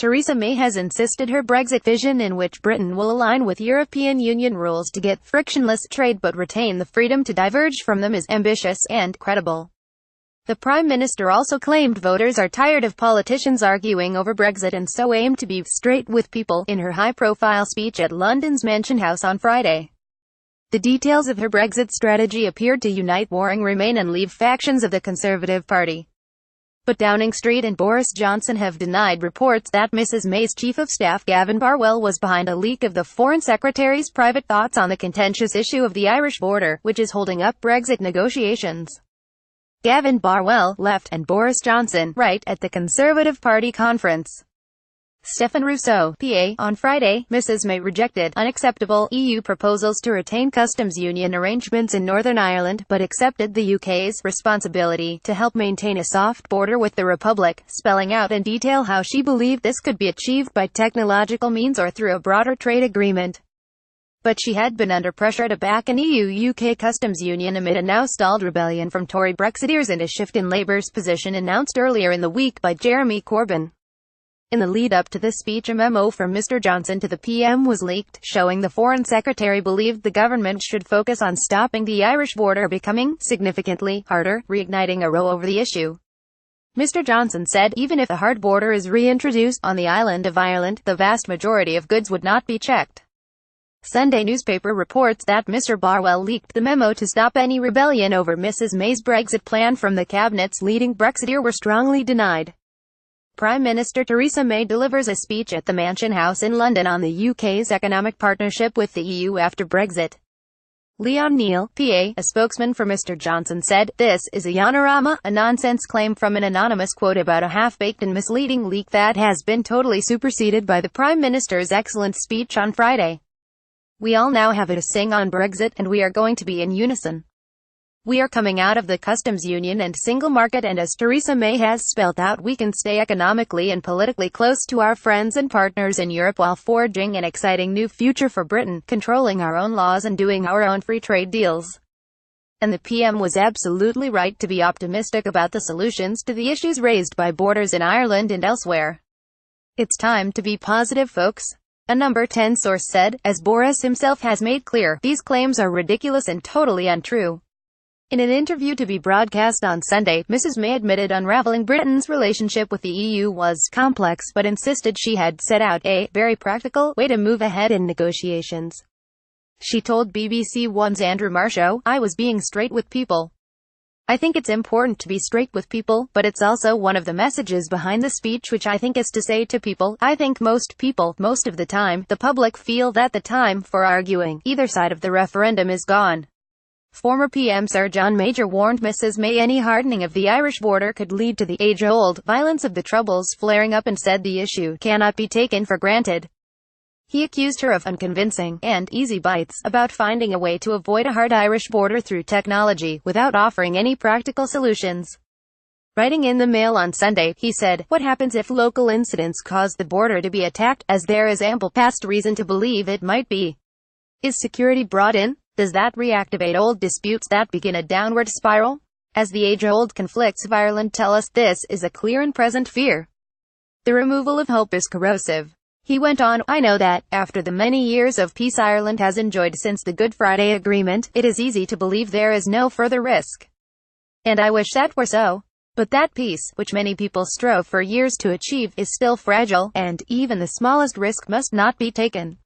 Theresa May has insisted her Brexit vision, in which Britain will align with European Union rules to get frictionless trade but retain the freedom to diverge from them, is ambitious and credible. The Prime Minister also claimed voters are tired of politicians arguing over Brexit and so aimed to be straight with people in her high-profile speech at London's Mansion House on Friday. The details of her Brexit strategy appeared to unite warring Remain and Leave factions of the Conservative Party. But Downing Street and Boris Johnson have denied reports that Mrs May's Chief of Staff Gavin Barwell was behind a leak of the Foreign Secretary's private thoughts on the contentious issue of the Irish border, which is holding up Brexit negotiations. Gavin Barwell, left, and Boris Johnson, right, at the Conservative Party conference. Stefan Rousseau, PA, on Friday, Mrs May rejected unacceptable EU proposals to retain customs union arrangements in Northern Ireland, but accepted the UK's responsibility to help maintain a soft border with the Republic, spelling out in detail how she believed this could be achieved by technological means or through a broader trade agreement. But she had been under pressure to back an EU-UK customs union amid a now-stalled rebellion from Tory Brexiteers and a shift in Labour's position announced earlier in the week by Jeremy Corbyn. In the lead-up to this speech, a memo from Mr Johnson to the PM was leaked, showing the Foreign Secretary believed the government should focus on stopping the Irish border becoming significantly harder, reigniting a row over the issue. Mr Johnson said, even if the hard border is reintroduced on the island of Ireland, the vast majority of goods would not be checked. Sunday newspaper reports that Mr Barwell leaked the memo to stop any rebellion over Mrs May's Brexit plan from the cabinet's leading Brexiteer were strongly denied. Prime Minister Theresa May delivers a speech at the Mansion House in London on the UK's economic partnership with the EU after Brexit. Leon Neal, PA, a spokesman for Mr Johnson, said, "This is a yanorama, a nonsense claim from an anonymous quote about a half-baked and misleading leak that has been totally superseded by the Prime Minister's excellent speech on Friday. We all now have a sing on Brexit, and we are going to be in unison. We are coming out of the customs union and single market, and as Theresa May has spelt out, we can stay economically and politically close to our friends and partners in Europe while forging an exciting new future for Britain, controlling our own laws and doing our own free trade deals." And the PM was absolutely right to be optimistic about the solutions to the issues raised by borders in Ireland and elsewhere. "It's time to be positive, folks," a Number 10 source said. As Boris himself has made clear, these claims are ridiculous and totally untrue. In an interview to be broadcast on Sunday, Mrs May admitted unraveling Britain's relationship with the EU was complex, but insisted she had set out a very practical way to move ahead in negotiations. She told BBC One's Andrew Marshall, "I was being straight with people. I think it's important to be straight with people, but it's also one of the messages behind the speech, which I think is to say to people, I think most people, most of the time, the public feel that the time for arguing either side of the referendum is gone." Former PM Sir John Major warned Mrs May any hardening of the Irish border could lead to the age-old violence of the Troubles flaring up, and said the issue cannot be taken for granted. He accused her of unconvincing and easy bites about finding a way to avoid a hard Irish border through technology, without offering any practical solutions. Writing in the Mail on Sunday, he said, "What happens if local incidents cause the border to be attacked, as there is ample past reason to believe it might be? Is security brought in? Does that reactivate old disputes that begin a downward spiral? As the age-old conflicts of Ireland tell us, this is a clear and present fear. The removal of hope is corrosive." He went on, "I know that, after the many years of peace Ireland has enjoyed since the Good Friday Agreement, it is easy to believe there is no further risk. And I wish that were so. But that peace, which many people strove for years to achieve, is still fragile, and even the smallest risk must not be taken.